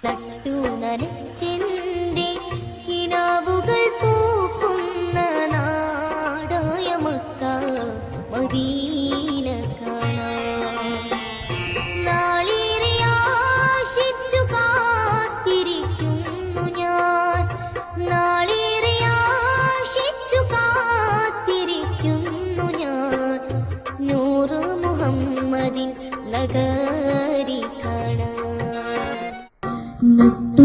നട്ടു നനച്ചെന്റെ കിനാവുകൾ പൂക്കുന്ന നാടായ മക്ക മദീന കാണാൻ നാളേറെ ആശിച്ചു കാത്തിരിക്കുന്നു ഞാൻ, നാളേറെ ആശിച്ചു കാത്തിരിക്കുന്നു ഞാൻ നൂറ് മുഹമ്മദിൻ നഗരി കാണാൻ. നട്ടു